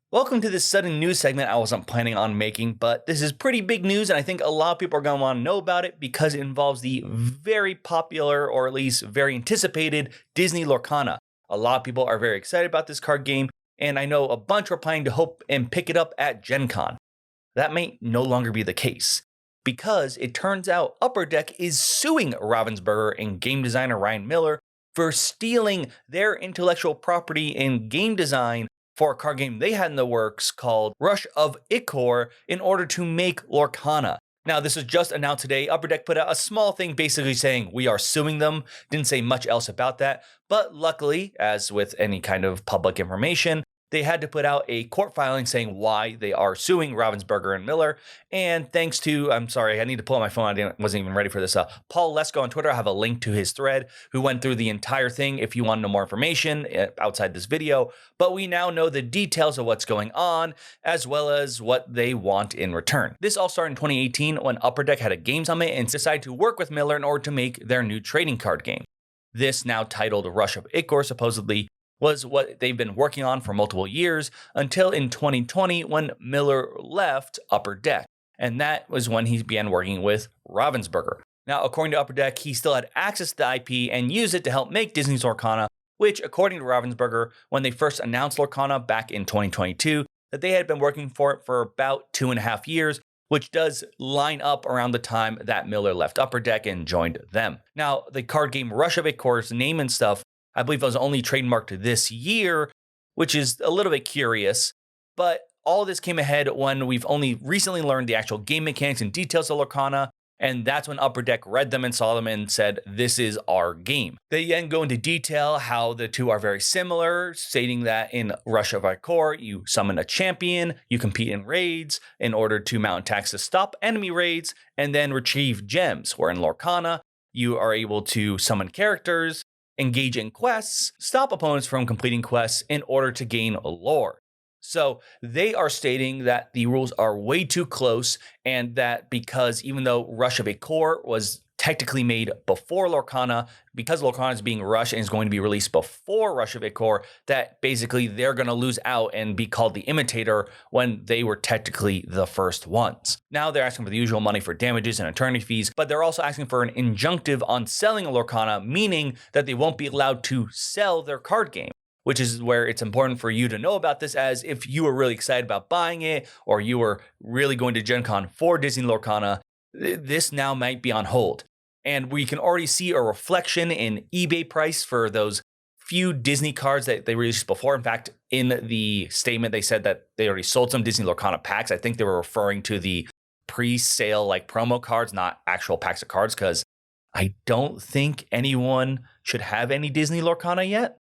Welcome to this sudden news segment I wasn't planning on making, but this is pretty big news, and I think a lot of people are going to want to know about it because it involves the very popular, or at least very anticipated, Disney Lorcana. A lot of people are very excited about this card game, and I know a bunch are planning to hope and pick it up at Gen Con. That may no longer be the case, because it turns out Upper Deck is suing Ravensburger and game designer Ryan Miller for stealing their intellectual property in game design for a card game they had in the works called Rush of Ichor in order to make Lorcana. Now, this was just announced today. Upper Deck put out a small thing basically saying we are suing them. Didn't say much else about that. But luckily, as with any kind of public information, they had to put out a court filing saying why they are suing Ravensburger and Miller. And thanks to, I'm sorry, I need to pull out my phone. I wasn't even ready for this. Paul Lesko on Twitter, I have a link to his thread who went through the entire thing if you want to know more information outside this video. But we now know the details of what's going on, as well as what they want in return. This all started in 2018 when Upper Deck had a game summit and decided to work with Miller in order to make their new trading card game. This, now titled Rush of Ichor, supposedly was what they've been working on for multiple years until in 2020 when Miller left Upper Deck. And that was when he began working with Ravensburger. Now, according to Upper Deck, he still had access to the IP and used it to help make Disney's Lorcana, which, according to Ravensburger, when they first announced Lorcana back in 2022, that they had been working for it for about 2.5 years, which does line up around the time that Miller left Upper Deck and joined them. Now, the card game Rush of Ichor's name and stuff, I believe it was only trademarked this year, which is a little bit curious, but all this came ahead when we've only recently learned the actual game mechanics and details of Lorcana, and that's when Upper Deck read them and saw them and said, this is our game. They then go into detail how the two are very similar, stating that in Rush of Ichor, you summon a champion, you compete in raids in order to mount attacks to stop enemy raids, and then retrieve gems, where in Lorcana, you are able to summon characters, engage in quests, stop opponents from completing quests in order to gain lore. So they are stating that the rules are way too close, and that because even though Rush of Ichor was technically made before Lorcana, because Lorcana is being rushed and is going to be released before Rush of Ichor, that basically they're going to lose out and be called the imitator when they were technically the first ones. Now they're asking for the usual money for damages and attorney fees, but they're also asking for an injunctive on selling Lorcana, meaning that they won't be allowed to sell their card game, which is where it's important for you to know about this, as if you were really excited about buying it or you were really going to Gen Con for Disney Lorcana, this now might be on hold. And we can already see a reflection in eBay price for those few Disney cards that they released before. In fact, in the statement, they said that they already sold some Disney Lorcana packs. I think they were referring to the pre-sale like promo cards, not actual packs of cards, because I don't think anyone should have any Disney Lorcana yet.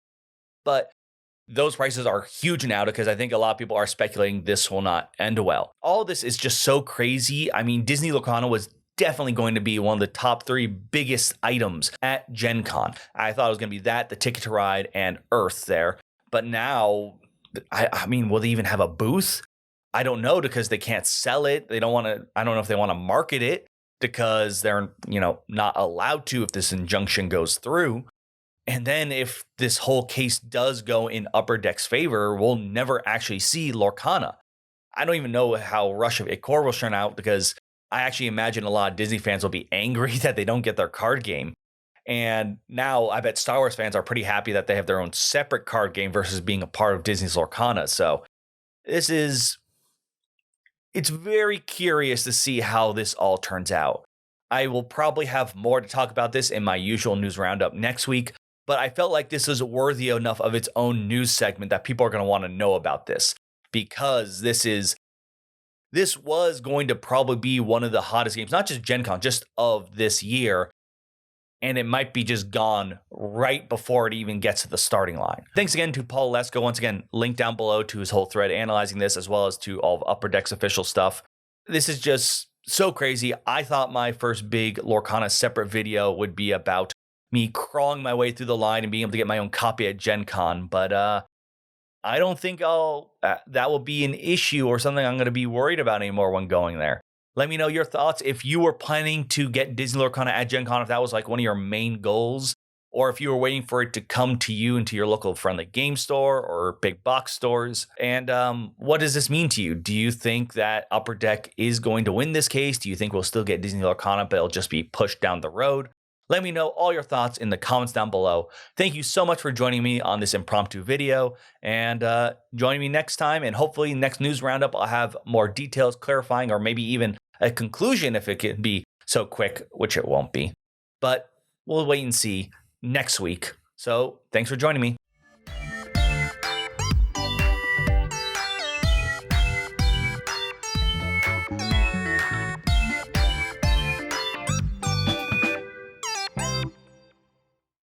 But those prices are huge now because I think a lot of people are speculating this will not end well. All this is just so crazy. I mean, Disney Lorcana was definitely going to be one of the top 3 biggest items at Gen Con. I thought it was going to be that, the Ticket to Ride, and Earth there. But now, I mean, will they even have a booth? I don't know, because they can't sell it. They don't want to, I don't know if they want to market it because they're, not allowed to if this injunction goes through. And then if this whole case does go in Upper Deck's favor, we'll never actually see Lorcana. I don't even know how Rush of Ichor will turn out, because I actually imagine a lot of Disney fans will be angry that they don't get their card game. And now I bet Star Wars fans are pretty happy that they have their own separate card game versus being a part of Disney's Lorcana. So it's very curious to see how this all turns out. I will probably have more to talk about this in my usual news roundup next week, but I felt like this is worthy enough of its own news segment that people are going to want to know about this, because this was going to probably be one of the hottest games, not just Gen Con, just of this year. And it might be just gone right before it even gets to the starting line. Thanks again to Paul Lesko. Once again, link down below to his whole thread analyzing this, as well as to all of Upper Deck's official stuff. This is just so crazy. I thought my first big Lorcana separate video would be about me crawling my way through the line and being able to get my own copy at Gen Con. But I don't think that will be an issue or something I'm going to be worried about anymore when going there. Let me know your thoughts if you were planning to get Disney Lorcana at Gen Con, if that was like one of your main goals, or if you were waiting for it to come to you into your local friendly game store or big box stores. And what does this mean to you? Do you think that Upper Deck is going to win this case? Do you think we'll still get Disney Lorcana, but it'll just be pushed down the road? Let me know all your thoughts in the comments down below. Thank you so much for joining me on this impromptu video, and join me next time. And hopefully next news roundup, I'll have more details clarifying, or maybe even a conclusion if it can be so quick, which it won't be. But we'll wait and see next week. So thanks for joining me.